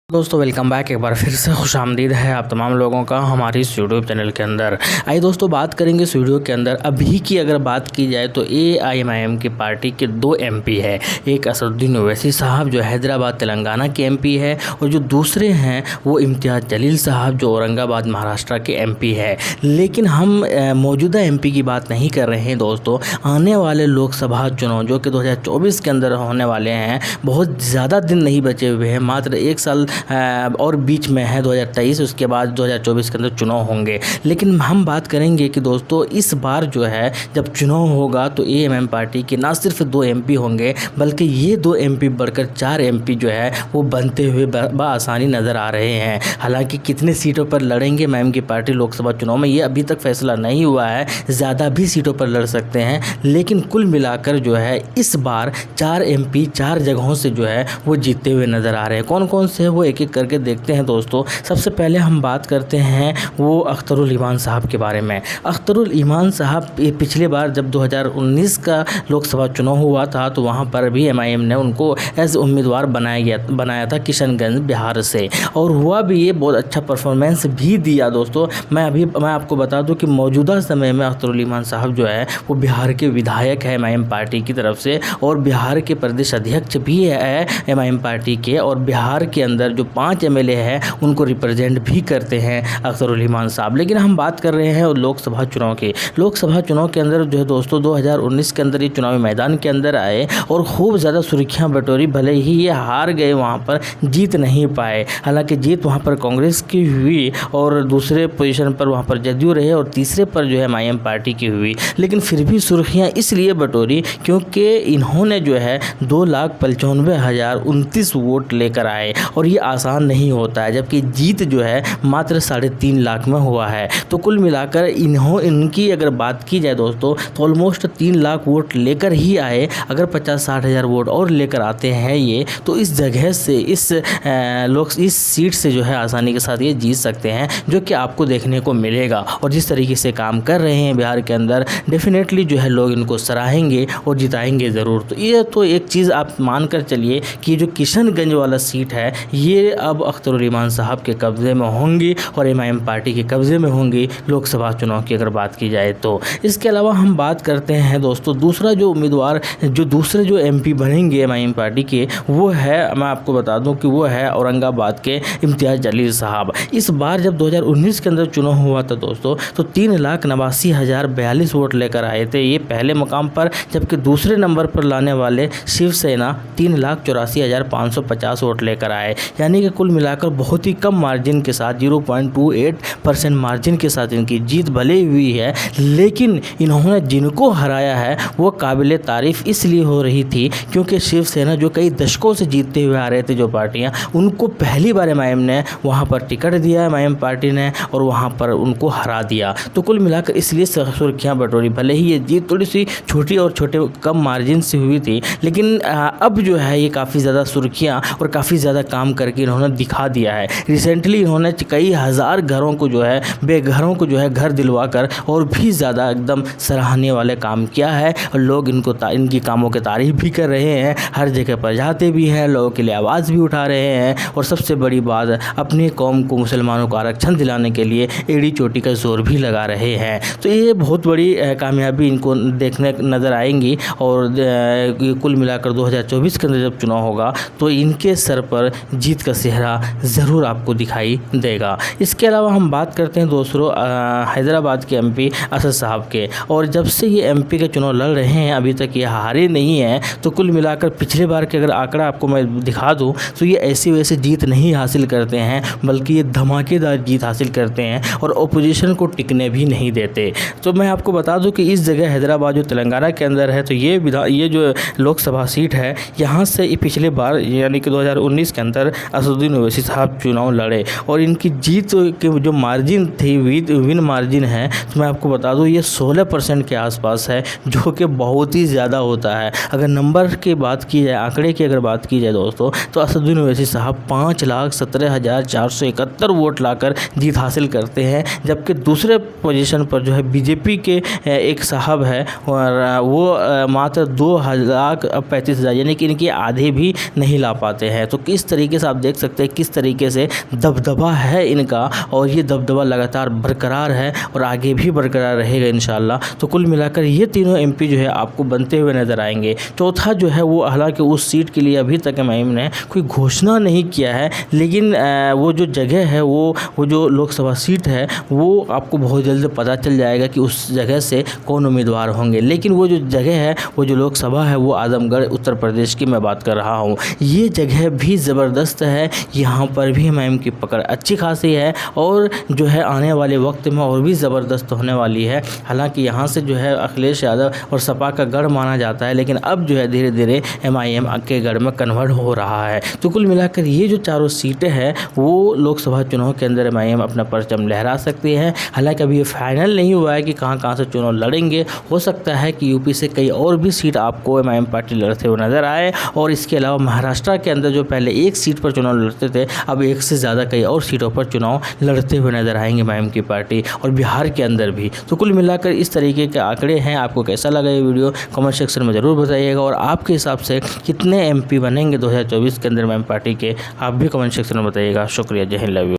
दोस्तों welcome back. एक बार फिर से खुशामदीद है आप तमाम लोगों का हमारी इस यूट्यूब चैनल के अंदर। आइए दोस्तों बात करेंगे इस वीडियो के अंदर अभी की अगर बात की जाए तो AIMIM की पार्टी के 2 MP है। एक असदुद्दीन ओवैसी साहब जो हैदराबाद तेलंगाना के MP है और जो दूसरे हैं वो इम्तियाज़ जलील साहब जो औरंगाबाद महाराष्ट्र के MP है। लेकिन हम मौजूदा MP की बात नहीं कर रहे हैं दोस्तों। आने वाले लोकसभा चुनाव जो कि 2024 के अंदर होने वाले हैं, बहुत ज़्यादा दिन नहीं बचे हुए हैं, मात्र 1 साल और बीच में है 2023, उसके बाद 2024 के अंदर चुनाव होंगे। लेकिन हम बात करेंगे कि दोस्तों इस बार जो है जब चुनाव होगा तो AIMIM पार्टी के ना सिर्फ 2 MP होंगे बल्कि ये 2 MP बढ़कर 4 MP जो है वो बनते हुए बआसानी नज़र आ रहे हैं। हालांकि कितने सीटों पर लड़ेंगे MIM की पार्टी लोकसभा चुनाव में ये अभी तक फैसला नहीं हुआ है, ज़्यादा भी सीटों पर लड़ सकते हैं। लेकिन कुल मिलाकर जो है इस बार 4 MP 4 जगहों से जो है वो जीतते हुए नज़र आ रहे हैं। कौन कौन से वो एक एक करके देखते हैं दोस्तों। सबसे पहले हम बात करते हैं वो अख्तरुल ईमान साहब के बारे में। अख्तरुल ईमान साहब पिछली बार जब 2019 का लोकसभा चुनाव हुआ था तो वहाँ पर भी MIM ने उनको एज उम्मीदवार बनाया था किशनगंज बिहार से, और हुआ भी ये बहुत अच्छा परफॉर्मेंस भी दिया दोस्तों। मैं आपको बता दूं कि मौजूदा समय में अख्तरुल ईमान साहब जो है वो बिहार के विधायक है MIM पार्टी की तरफ से, और बिहार के प्रदेश अध्यक्ष भी है MIM पार्टी के, और बिहार के अंदर जो 5 MLA है उनको रिप्रेजेंट भी करते हैं अख्तरुल ईमान साहब। लेकिन हम बात कर रहे हैं लोकसभा चुनाव की। लोकसभा चुनाव के अंदर जो है दोस्तों 2019 के अंदर ये चुनावी मैदान के अंदर आए और खूब ज़्यादा सुर्खियां बटोरी। भले ही ये हार गए, वहाँ पर जीत नहीं पाए। हालांकि जीत वहाँ पर कांग्रेस की हुई और दूसरे पोजीशन पर वहाँ पर जदयू रहे और तीसरे पर जो है MIM पार्टी की हुई। लेकिन फिर भी सुर्खियाँ इसलिए बटोरी क्योंकि इन्होंने जो है 2,95,029 वोट लेकर आए, और ये आसान नहीं होता है, जबकि जीत जो है मात्र 3.5 लाख में हुआ है। तो कुल मिलाकर इनकी अगर बात की जाए दोस्तों तो ऑलमोस्ट 3 लाख वोट लेकर ही आए। अगर 50-60 हज़ार वोट और लेकर आते हैं ये, तो इस जगह से इस सीट से जो है आसानी के साथ ये जीत सकते हैं, जो कि आपको देखने को मिलेगा। और जिस तरीके से काम कर रहे हैं बिहार के अंदर, डेफिनेटली जो है लोग इनको सराहेंगे और जिताएंगे ज़रूर। तो ये तो एक चीज़ आप मान कर चलिए कि जो किशनगंज वाला सीट है ये अब अख्तरुल ईमान साहब के कब्ज़े में होंगी और MIM पार्टी के कब्ज़े में होंगी लोकसभा चुनाव की अगर बात की जाए तो। इसके अलावा हम बात करते हैं दोस्तों दूसरा जो उम्मीदवार दूसरे जो MP बनेंगे MIM पार्टी के, वो है, मैं आपको बता दूं कि वो है औरंगाबाद के इम्तियाज़ जलील साहब। इस बार जब 2019 के अंदर चुनाव हुआ था दोस्तों तो 3,89,042 वोट लेकर आए थे ये पहले मुकाम पर, जबकि दूसरे नंबर पर लाने वाले शिवसेना 3,84,550 वोट लेकर आए। यानी कि कुल मिलाकर बहुत ही कम मार्जिन के साथ 0.28% मार्जिन के साथ इनकी जीत भले हुई है। लेकिन इन्होंने जिनको हराया है वो काबिल तारीफ़ इसलिए हो रही थी क्योंकि शिवसेना जो कई दशकों से जीतते हुए आ रहे थे जो पार्टियां, उनको पहली बार MIM ने वहां पर टिकट दिया MIM पार्टी ने और वहां पर उनको हरा दिया। तो कुल मिलाकर इसलिए सुर्खियां बटोरी। भले ही ये जीत थोड़ी सी छोटी और कम मार्जिन से हुई थी, लेकिन अब जो है ये काफ़ी ज़्यादा सुर्खियाँ और काफ़ी ज़्यादा काम करके इन्होंने दिखा दिया है। रिसेंटली इन्होंने कई हज़ार घरों को जो है बेघरों को जो है घर दिलवाकर और भी ज़्यादा एकदम सराहनीय वाले काम किया है, और लोग इनकी कामों की तारीफ़ भी कर रहे हैं। हर जगह पर जाते भी हैं, लोगों के लिए आवाज़ भी उठा रहे हैं, और सबसे बड़ी बात अपनी कौम को, मुसलमानों को आरक्षण दिलाने के लिए एड़ी चोटी का जोर भी लगा रहे हैं। तो ये बहुत बड़ी कामयाबी इनको देखने नज़र आएंगी। और कुल मिलाकर 2024 के अंदर जब चुनाव होगा तो इनके सर पर जीत का सेहरा ज़रूर आपको दिखाई देगा। इसके अलावा हम बात करते हैं दोस्तों हैदराबाद के MP असद साहब के, और जब से ये MP के चुनाव लड़ रहे हैं अभी तक ये हारे नहीं हैं। तो कुल मिलाकर पिछले बार के अगर आंकड़ा आपको मैं दिखा दूं तो ये ऐसी वैसे जीत नहीं हासिल करते हैं, बल्कि ये धमाकेदार जीत हासिल करते हैं और ओपोजिशन को टिकने भी नहीं देते। तो मैं आपको बता दूं कि इस जगह हैदराबाद जो तेलंगाना के अंदर है, तो ये जो लोकसभा सीट है यहाँ से पिछले बार यानी कि 2019 के अंदर असदुद्दीन ओवैसी साहब चुनाव लड़े, और इनकी जीत के जो मार्जिन थी विन मार्जिन है, तो मैं आपको बता दूं ये 16% के आसपास है, जो कि बहुत ही ज़्यादा होता है। अगर नंबर की बात की जाए, आंकड़े की अगर बात की जाए दोस्तों, तो असदुद्दीन ओवैसी साहब 5,17,471 वोट लाकर जीत हासिल करते हैं, जबकि दूसरे पोजीशन पर जो है BJP के एक साहब है और वो मात्र 2,35,000 यानी कि इनके आधे भी नहीं ला पाते हैं। तो किस तरीके से आप आप देख सकते हैं किस तरीके से दबदबा है इनका, और ये दबदबा लगातार बरकरार है और आगे भी बरकरार रहेगा इंशाल्लाह। तो कुल मिलाकर ये तीनों एमपी जो है आपको बनते हुए नज़र आएंगे। चौथा जो है वो हालांकि उस सीट के लिए अभी तक एमआईएम ने कोई घोषणा नहीं किया है, लेकिन वो जो जगह है वो जो लोकसभा सीट है वो आपको बहुत जल्द पता चल जाएगा कि उस जगह से कौन उम्मीदवार होंगे। लेकिन वो जो जगह है, वो जो लोकसभा है, वो आजमगढ़ उत्तर प्रदेश की मैं बात कर रहा हूँ। ये जगह भी ज़बरदस्त है, यहाँ पर भी एमआईएम की पकड़ अच्छी खासी है और जो है आने वाले वक्त में और भी ज़बरदस्त होने वाली है। हालांकि यहाँ से जो है अखिलेश यादव और सपा का गढ़ माना जाता है, लेकिन अब जो है धीरे धीरे एमआईएम के गढ़ में कन्वर्ट हो रहा है। तो कुल मिलाकर ये जो चारों सीटें हैं वो लोकसभा चुनाव के अंदर एमआईएम अपना परचम लहरा सकती है। हालांकि अभी ये फाइनल नहीं हुआ है कि कहाँ से चुनाव लड़ेंगे। हो सकता है कि यूपी से कई और भी सीट आपको एमआईएम पार्टी लड़ते हुए नजर आए, और इसके अलावा महाराष्ट्र के अंदर जो पहले एक सीट पर चुनाव लड़ते थे, अब एक से ज़्यादा कई और सीटों पर चुनाव लड़ते हुए नजर आएंगे एमआईएम की पार्टी, और बिहार के अंदर भी। तो कुल मिलाकर इस तरीके के आंकड़े हैं। आपको कैसा लगा ये वीडियो कमेंट सेक्शन में ज़रूर बताइएगा, और आपके हिसाब से कितने एमपी बनेंगे 2024 के अंदर एमआईएम पार्टी के, आप भी कमेंट सेक्शन में बताइएगा। शुक्रिया, जय हिंद, लव यू।